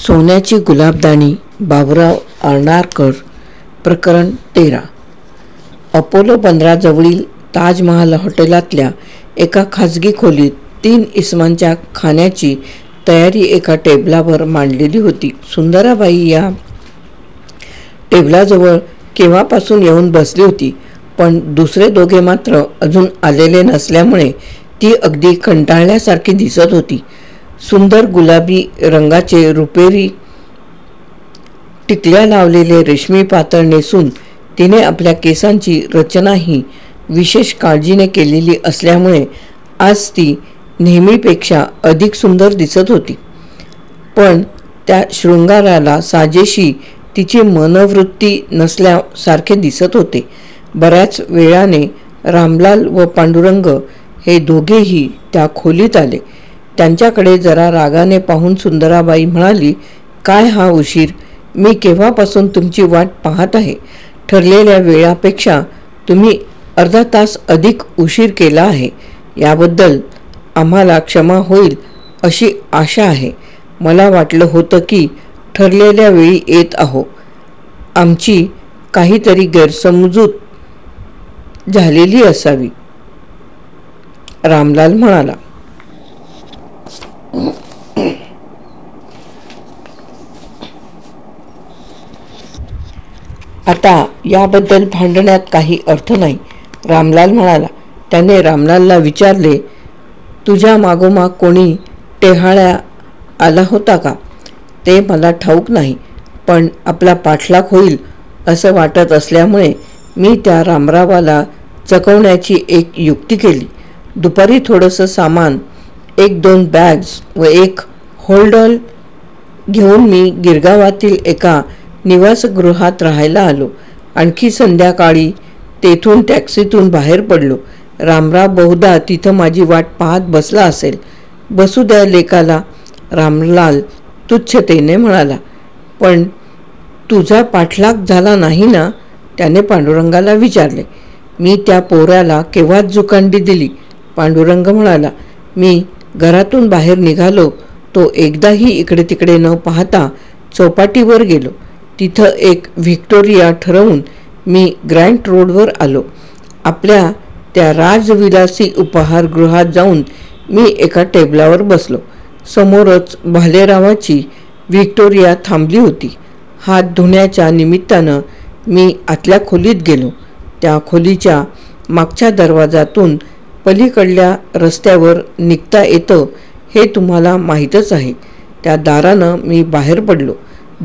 सोन्याची गुलाबदाणी बाबुराव अर्नाळकर. प्रकरण 13. अपोलो बंदराजवळील ताजमहाल हॉटेलातल्या एका खाजगी खोलीत 3 इसमांच्या खाण्याची तयारी एका टेबलावर मांडलेली होती. सुंदराबाई या टेबलाजवळ केव्हापासून येऊन बसली होती, पण दुसरे दोघे मात्र अजून आलेले नसल्यामुळे ती अगदी कंटाळल्यासारखी दिसत होती. सुंदर गुलाबी रंगाचे रुपेरी टिकल्या लावलेले रेशमी पातळ नेसून तिने आपल्या केसांची रचनाही विशेष काळजीने केलेली असल्यामुळे आज ती नेहमीपेक्षा अधिक सुंदर दिसत होती. पण त्या शृंगाराला साजेशी तिची मनोवृत्ती नसल्यासारखे दिसत होते. बऱ्याच वेळाने रामलाल व पांडुरंग हे दोघेही त्या खोलीत आले. त्यांच्याकडे जरा रागाने पाहून सुंदराबाई म्हणाली, "काय हा उशीर? मी केव्हापासून तुमची वाट पाहत आहे. ठरलेल्या वेळापेक्षा तुम्ही अर्धा तास अधिक उशीर केला आहे. याबद्दल आम्हाला क्षमा होईल अशी आशा आहे. मला वाटलं होतं की ठरलेल्या वेळी येत आहो. आमची काहीतरी गैरसमजूत झालेली असावी." रामलाल म्हणाला, "आता याबद्दल भांडण्यात काही अर्थ नाही." रामलाल म्हणाला. त्याने रामलालला विचारले, "तुझ्या मागोमाग कोणी टेहाळ्या आला होता का?" "ते मला ठाऊक नाही, पण आपला पाठलाग होईल असं वाटत असल्यामुळे मी त्या रामरावाला चकवण्याची एक युक्ती केली. दुपारी थोडंसं सामान, 1-2 बॅग्स व एक होल्डॉल घेऊन मी गिरगावातील एका निवासगृहात राहायला आलो. आणखी संध्याकाळी तेथून टॅक्सीतून बाहेर पडलो. रामराव बहुधा तिथं माझी वाट पाहत बसला असेल." "बसू द्या लेकाला," रामलाल तुच्छतेने म्हणाला. "पण तुझा पाठलाग झाला नाही ना?" त्याने पांडुरंगाला विचारले. "मी त्या पोऱ्याला केव्हाच जुकांडी दिली." पांडुरंग म्हणाला. "मी घरातून बाहेर निघालो तो एकदाही इकडे तिकडे न पाहता चौपाटीवर गेलो. तिथं एक व्हिक्टोरिया ठरवून मी ग्रँट रोडवर आलो. आपल्या त्या राजविलासी उपहारगृहात जाऊन मी एका टेबलावर बसलो. समोरच भालेरावाची व्हिक्टोरिया थांबली होती. हात धुण्याच्या निमित्तानं मी आतल्या खोलीत गेलो. त्या खोलीच्या मागच्या दरवाजातून पलीकडल्या रस्त्यावर निघता येतं हे तुम्हाला माहीतच आहे. त्या दारानं मी बाहेर पडलो.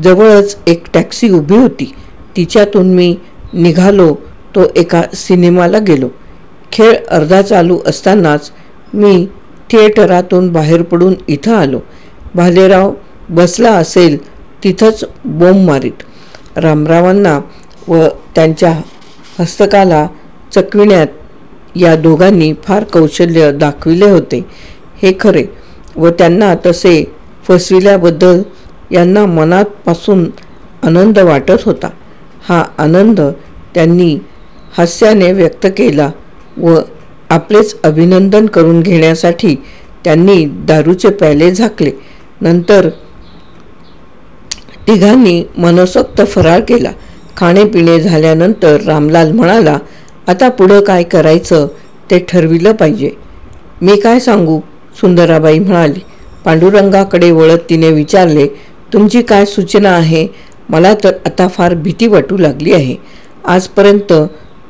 जवळच एक टॅक्सी उभी होती. तिच्यातून मी निघालो तो एका सिनेमाला गेलो. खेळ अर्धा चालू असतानाच मी थिएटरातून बाहेर पडून इथं आलो. भालेराव बसला असेल तिथंच बोंब मारीत. रामरावांना व त्यांच्या हस्तकाला चकविण्यात या दोघांनी फार कौशल्य दाखविले होते हे खरे, व त्यांना तसे फसविल्याबद्दल यांना मनापासून आनंद वाटत होता. हा आनंद त्यांनी हास्याने व्यक्त केला व आपलेच अभिनंदन करून घेण्यासाठी त्यांनी दारूचे प्याले झाकले. नंतर तिघांनी मनसोक्त फराळ केला. खाणेपिणे झाल्यानंतर रामलाल म्हणाला, "आता पुढं काय करायचं ते ठरविलं पाहिजे." "मी काय सांगू?" सुंदराबाई म्हणाली. पांडुरंगाकडे वळत तिने विचारले, "तुमची काय सूचना आहे? मला तर आता फार भीती वाटू लागली आहे. आजपर्यंत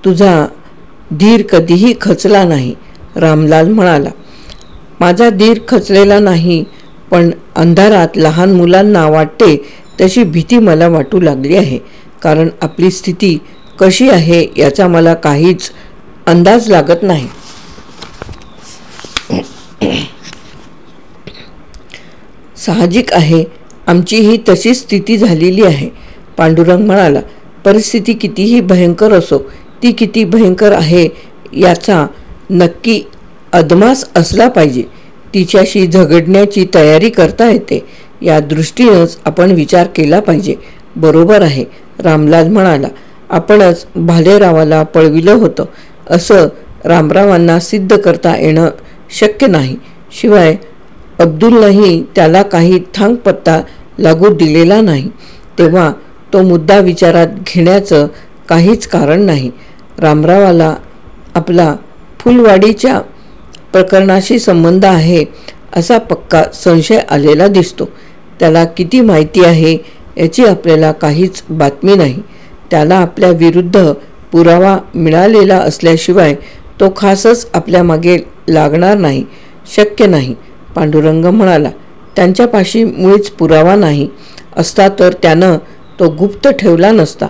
तुझा धीर कधीही खचला नाही." रामलाल म्हणाला, "माझा धीर खचलेला नाही, पण अंधारात लहान मुलांना वाटते तशी भीती मला वाटू लागली आहे. कारण आपली स्थिती कशी आहे याचा मला काहीच अंदाज लागत नाही." "साहजिक आहे, आमचीही तशीच स्थिती झालेली आहे." पांडुरंग म्हणाला. "परिस्थिती कितीही भयंकर असो, ती किती भयंकर आहे याचा नक्की अदमास असला पाहिजे. तिच्याशी झगडण्याची तयारी करता येते. या दृष्टीनंच आपण विचार केला पाहिजे." "बरोबर आहे," रामलाल म्हणाला. "आपणच भालेरावाला पळविलं होतं असं रामरावांना सिद्ध करता येणं शक्य नाही. शिवाय अब्दुलनेही त्याला काही थांगपत्ता लागू दिलेला नाही, तेव्हा तो मुद्दा विचारात घेण्याचं काहीच कारण नाही. रामरावाला आपला फुलवाडीच्या प्रकरणाशी संबंध आहे असा पक्का संशय आलेला दिसतो. त्याला किती माहिती आहे याची आपल्याला काहीच बातमी नाही. त्याला आपल्या विरुद्ध पुरावा मिळालेला असल्याशिवाय तो खासच आपल्या मागे लागणार नाही. शक्य नाही, पांडुरंग म्हणाला. त्यांच्यापाशी मुळीच पुरावा नाही असता तर त्यानं तो गुप्त ठेवला नसता.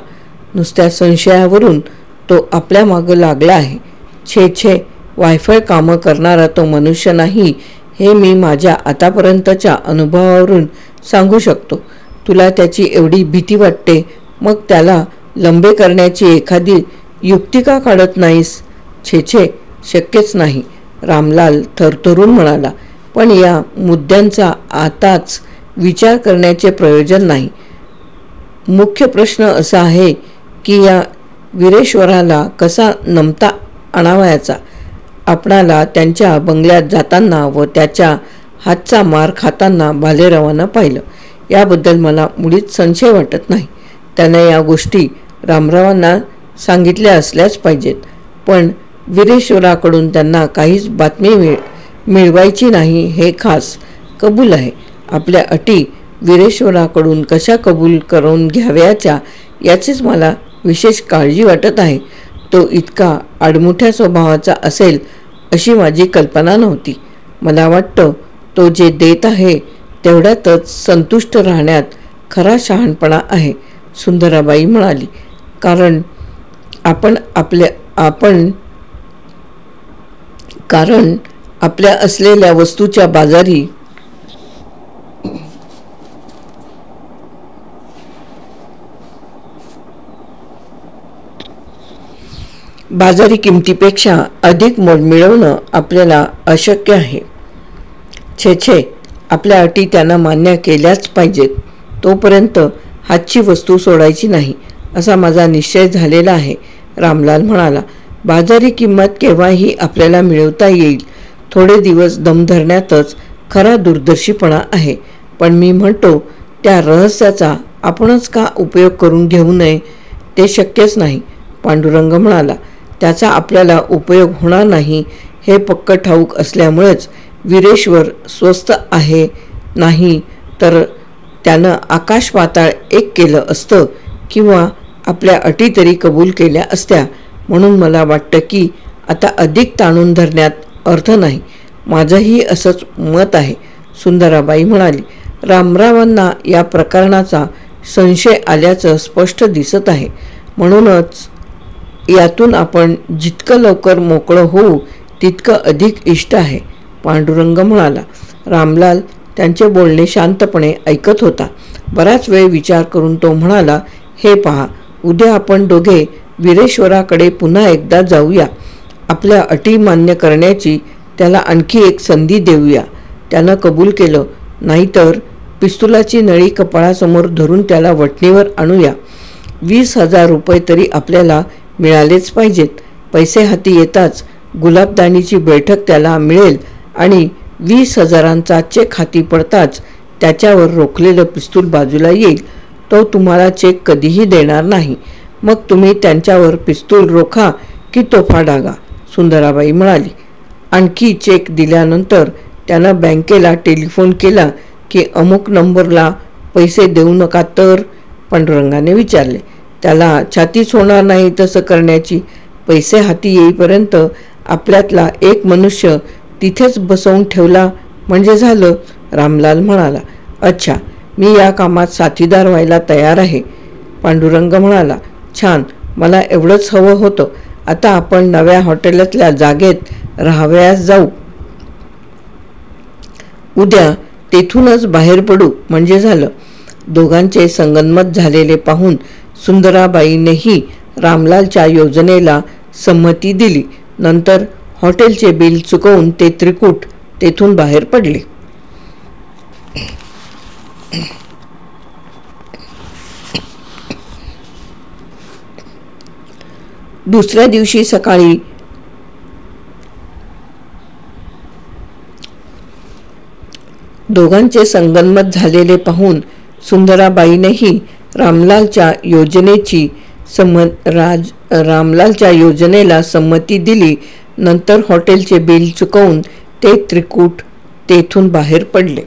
नुसत्या संशयावरून तो आपल्या मागं लागला आहे. छे छे, वायफळ कामं करणारा तो मनुष्य नाही हे मी माझ्या आतापर्यंतच्या अनुभवावरून सांगू शकतो. तुला त्याची एवढी भीती वाटते, मग त्याला लंबे करण्याची एखादी युक्ती का काढत नाहीस? छे छे, शक्यच नाही, रामलाल थरथरून म्हणाला. पण या मुद्द्यांचा आताच विचार करण्याचे प्रयोजन नाही. मुख्य प्रश्न असा आहे की या वीरेश्वराला कसा नमता आणावयाचा. आपणाला त्यांच्या बंगल्यात जाताना व त्याच्या हातचा मार खाताना भालेरावानं पाहिलं. याबद्दल मला मुळीच संशय वाटत नाही. त्याने या गोष्टी रामरावांना सांगितल्या असल्याच पाहिजेत. पण वीरेश्वराकडून त्यांना काहीच बातमी मिळवायची नाही हे खास कबूल आहे. आपल्या अटी वीरेश्वराकडून कशा कबूल करून घ्याव्याच्या याचीच मला विशेष काळजी वाटत आहे. तो इतका आडमुठ्या स्वभावाचा असेल अशी माझी कल्पना नव्हती. मला वाटतं तो जे देत आहे तेवढ्यातच संतुष्ट राहण्यात खरा शहाणपणा आहे, सुंदराबाई म्हणाली. कारण आपल्या असलेल्या वस्तूच्या बाजारी किमतीपेक्षा अधिक मोल मिळवणं आपल्याला अशक्य आहे. छे छे, आपल्या अटी त्यांना मान्य केल्याच पाहिजेत. तोपर्यंत हातची वस्तू सोडायची नाही असा माझा निश्चय झालेला आहे, रामलाल म्हणाला. बाजारी किंमत केव्हाही आपल्याला मिळवता येईल. थोडे दिवस दम धरण्यातच खरा दूरदर्शीपणा आहे. पण मी म्हणतो त्या रहस्याचा आपणच का उपयोग करून घेऊ नये? ते शक्यच नाही, पांडुरंग म्हणाला. त्याचा आपल्याला उपयोग होणार नाही हे पक्क ठाऊक असल्यामुळेच वीरेश्वर स्वस्त आहे. नाही तर त्यानं आकाश पाताळ एक केलं असतं किंवा आपल्या अटी तरी कबूल केल्या असत्या. म्हणून मला वाटतं की आता अधिक ताणून धरण्यात अर्थ नाही. माझंही असंच मत आहे, सुंदराबाई म्हणाली. रामरावांना या प्रकरणाचा संशय आल्याचं स्पष्ट दिसत आहे. म्हणूनच यातून आपण जितकं लवकर मोकळं होऊ तितकं अधिक इष्ट आहे, पांडुरंग म्हणाला. रामलाल त्यांचे बोलणे शांतपणे ऐकत होता. बराच वेळ विचार करून तो म्हणाला, हे पहा, उद्या आपण दोघे वीरेश्वराकडे पुन्हा एकदा जाऊया. आपल्या अटी मान्य करण्याची त्याला आणखी एक संधी देऊया. त्यानं कबूल केलं नाहीतर पिस्तुलाची नळी कपाळासमोर धरून त्याला वठणीवर आणूया. 20,000 रुपये तरी आपल्याला मिळालेच पाहिजेत. पैसे हाती येताच गुलाबदानीची बैठक त्याला मिळेल आणि 20,000चा चेक हाती पडताच त्याच्यावर रोखलेलं पिस्तूल बाजूला येईल. तो तुम्हाला चेक कधीही देणार नाही. मग तुम्ही त्यांच्यावर पिस्तूल रोखा की तोफा डागा, सुंदराबाई म्हणाली. आणखी चेक दिल्यानंतर त्यानं बँकेला टेलिफोन केला की अमुक नंबरला पैसे देऊ नका तर, पांडुरंगाने विचारले. त्याला छातीच होणार नाही तसं करण्याची. पैसे हाती येईपर्यंत आपल्यातला एक मनुष्य तिथेच बसवून ठेवला म्हणजे झालं, रामलाल म्हणाला. अच्छा, मी या कामात साथीदार व्हायला तयार आहे, पांडुरंग म्हणाला. छान, मला एवढंच हवं होतं. आता आपण नव्या हॉटेलातल्या जागेत राहावयास जाऊ. उद्या तेथूनच बाहेर पडू म्हणजे झालं. दोघांचे संगनमत झालेले पाहून सुंदराबाईनेही रामलालच्या योजनेला संमती दिली. नंतर हॉटेलचे बिल चुकवून ते त्रिकूट तेथून बाहेर पडले. दुसऱ्या दिवशी सकाळी दोघांचे संगनमत झालेले पाहून सुंदराबाईनेही रामलालच्या योजनेला संमती दिली. नंतर हॉटेलचे बिल चुकवून ते त्रिकूट तेथून बाहेर पडले.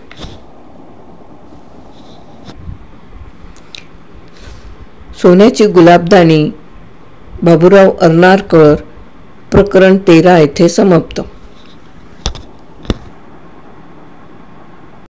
सोन्याची गुलाबदाणी. बाबूराव अर्नाळकर. प्रकरण 13 येथे समाप्त.